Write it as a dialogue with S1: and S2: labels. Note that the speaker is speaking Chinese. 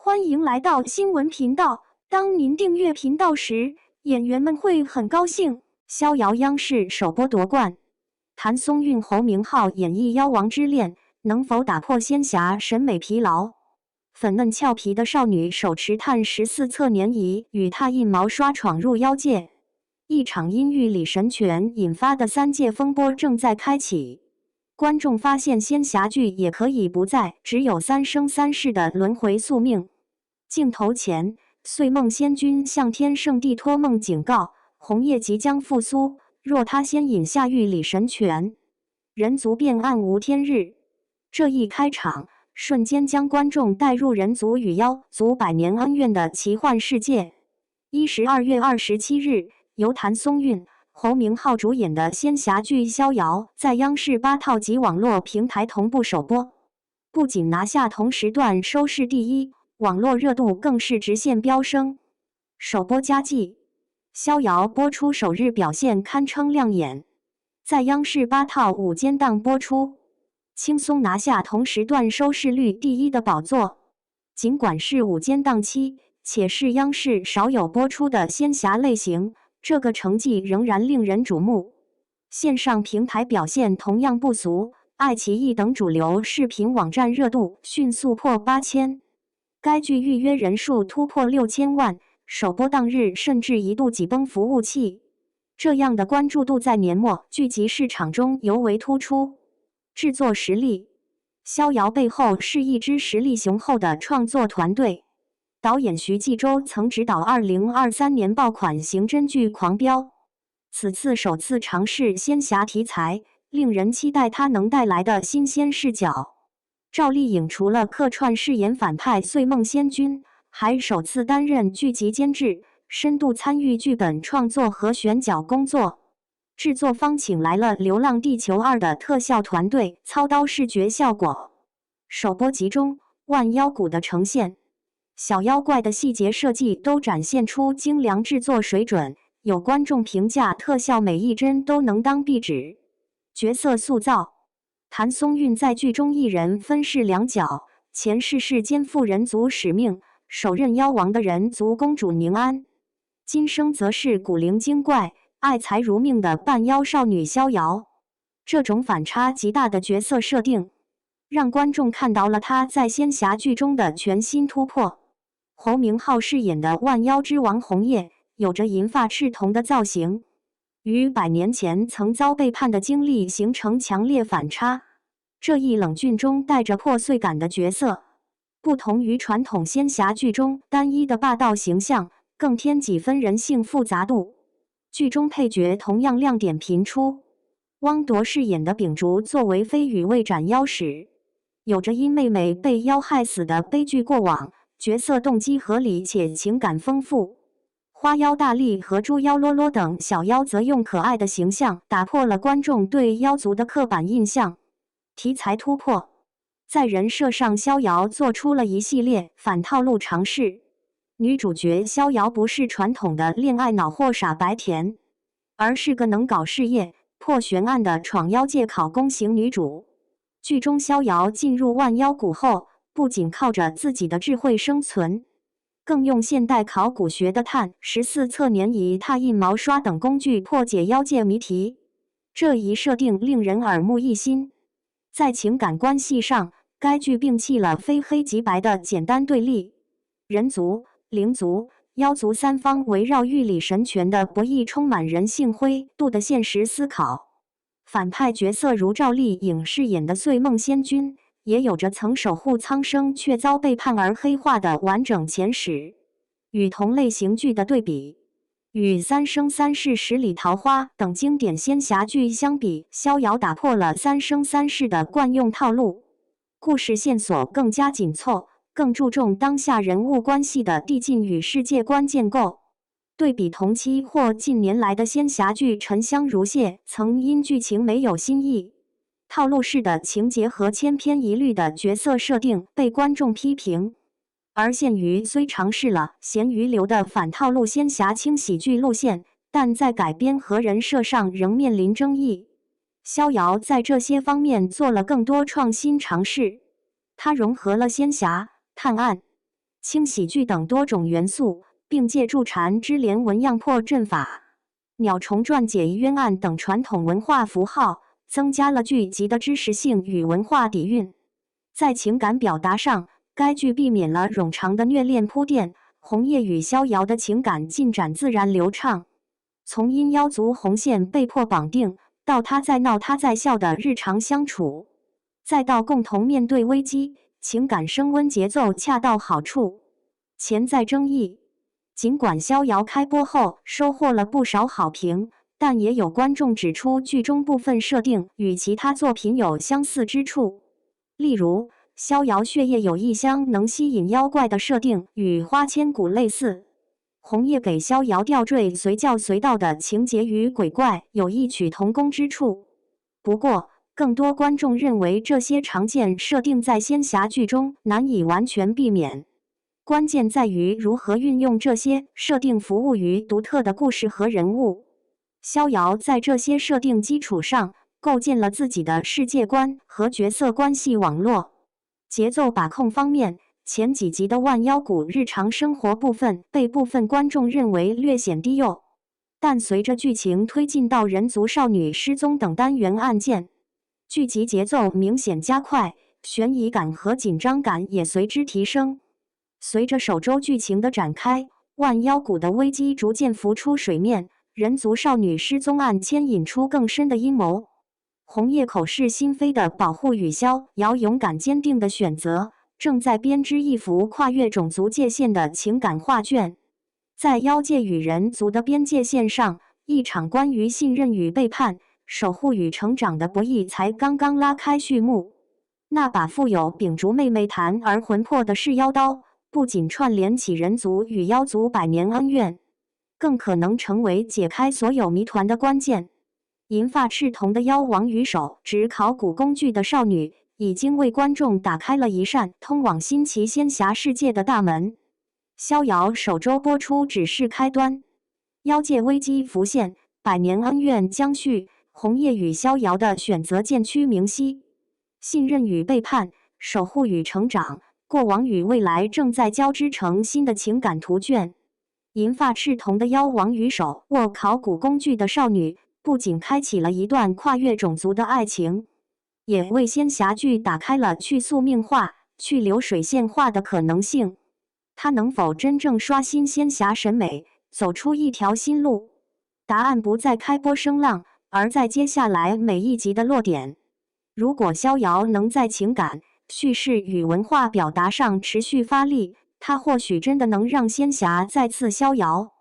S1: 欢迎来到新闻频道。当您订阅频道时，演员们会很高兴。逍遥央视首播夺冠，谭松韵、侯明昊演绎妖王之恋，能否打破仙侠审美疲劳？粉嫩俏皮的少女手持碳14侧粘仪与拓印毛刷闯入妖界，一场因玉李神拳引发的3界风波正在开启。观众发现仙侠剧也可以不再只有三生三世的轮回宿命。镜头前，岁梦仙君向天圣地托梦警告，红叶即将复苏，若他先引下玉李神拳，人族便暗无天日。这一开场，瞬间将观众带入人族与妖族百年恩怨的奇幻世界。12月27日，由谭松韵、侯明昊主演的仙侠剧《逍遥》在央视8套及网络平台同步首播，不仅拿下同时段收视第一，网络热度更是直线飙升。首播佳绩，《逍遥》播出首日表现堪称亮眼，在央视8套午间档播出，轻松拿下同时段收视率第一的宝座。尽管是午间档期，且是央视少有播出的仙侠类型，这个成绩仍然令人瞩目。线上平台表现同样不俗，爱奇艺等主流视频网站热度迅速破8000，该剧预约人数突破6000万，首播当日甚至一度挤崩服务器。这样的关注度在年末剧集市场中尤为突出。制作实力，逍遥背后是一支实力雄厚的创作团队。导演徐纪周曾执导2023年爆款刑侦剧《狂飙》，此次首次尝试仙侠题材，令人期待他能带来的新鲜视角。赵丽颖除了客串饰演反派岁梦仙君，还首次担任剧集监制，深度参与剧本创作和选角工作。制作方请来了《流浪地球2》的特效团队操刀视觉效果。首播集中，万妖谷的呈现，小妖怪的细节设计都展现出精良制作水准，有观众评价特效每一帧都能当壁纸。角色塑造，谭松韵在剧中一人分饰2角，前世是肩负人族使命，手刃妖王的人族公主宁安，今生则是古灵精怪、爱财如命的半妖少女逍遥。这种反差极大的角色设定，让观众看到了她在仙侠剧中的全新突破。侯明昊饰演的万妖之王红叶，有着银发赤瞳的造型，与100年前曾遭背叛的经历形成强烈反差。这一冷峻中带着破碎感的角色，不同于传统仙侠剧中单一的霸道形象，更添几分人性复杂度。剧中配角同样亮点频出，汪铎饰演的秉烛作为飞羽未斩妖使，有着因妹妹被妖害死的悲剧过往，角色动机合理且情感丰富。花妖大力和猪妖啰啰等小妖则用可爱的形象打破了观众对妖族的刻板印象。题材突破，在人设上逍遥做出了一系列反套路尝试。女主角逍遥不是传统的恋爱脑或傻白甜，而是个能搞事业、破悬案的闯妖界考公型女主。剧中逍遥进入万妖谷后，不仅靠着自己的智慧生存，更用现代考古学的碳14侧粘仪、拓印毛刷等工具破解妖界谜题。这一设定令人耳目一新。在情感关系上，该剧摒弃了非黑即白的简单对立，人族、灵族、妖族三方围绕玉李神拳的博弈充满人性灰度的现实思考。反派角色如赵丽颖饰演的岁梦仙君，也有着曾守护苍生却遭背叛而黑化的完整前史。与同类型剧的对比，与三生三世十里桃花等经典仙侠剧相比，逍遥打破了三生三世的惯用套路，故事线索更加紧凑，更注重当下人物关系的递进与世界观建构。对比同期或近年来的仙侠剧《沉香如屑》，曾因剧情没有新意、套路式的情节和千篇一律的角色设定被观众批评。而限于虽尝试了咸鱼流的反套路仙侠轻喜剧路线，但在改编和人设上仍面临争议。逍遥在这些方面做了更多创新尝试，它融合了仙侠、探案、轻喜剧等多种元素，并借助蝉之连纹样破阵法、鸟虫传解疑冤案等传统文化符号，增加了剧集的知识性与文化底蕴。在情感表达上，该剧避免了冗长的虐恋铺垫，红叶与逍遥的情感进展自然流畅。从因妖族红线被迫绑定，到他在闹他在笑的日常相处，再到共同面对危机，情感升温节奏恰到好处。潜在争议：尽管逍遥开播后收获了不少好评，但也有观众指出剧中部分设定与其他作品有相似之处。例如，逍遥血液有一香能吸引妖怪的设定与花千骨类似，红叶给逍遥吊坠随叫随到的情节与鬼怪有异曲同工之处。不过，更多观众认为这些常见设定在仙侠剧中难以完全避免。关键在于如何运用这些设定服务于独特的故事和人物。逍遥在这些设定基础上，构建了自己的世界观和角色关系网络。节奏把控方面，前几集的万妖谷日常生活部分被部分观众认为略显低幼，但随着剧情推进到人族少女失踪等单元案件，剧集节奏明显加快，悬疑感和紧张感也随之提升。随着首周剧情的展开，万妖谷的危机逐渐浮出水面，人族少女失踪案牵引出更深的阴谋。红叶口是心非的保护与逍遥勇敢坚定的选择，正在编织一幅跨越种族界限的情感画卷。在妖界与人族的边界线上，一场关于信任与背叛、守护与成长的博弈才刚刚拉开序幕。那把富有秉烛妹妹弹而魂魄的噬妖刀，不仅串联起人族与妖族百年恩怨，更可能成为解开所有谜团的关键。银发赤瞳的妖王与手执考古工具的少女，已经为观众打开了一扇通往新奇仙侠世界的大门。逍遥首周播出只是开端，妖界危机浮现，百年恩怨将续，红叶与逍遥的选择渐趋明晰，信任与背叛，守护与成长，过往与未来正在交织成新的情感图卷。银发赤瞳的妖王与手握考古工具的少女，不仅开启了一段跨越种族的爱情，也为仙侠剧打开了去宿命化、去流水线化的可能性。它能否真正刷新仙侠审美，走出一条新路？答案不在开播声浪，而在接下来每一集的落点。如果逍遥能在情感、叙事与文化表达上持续发力，它或许真的能让仙侠再次逍遥。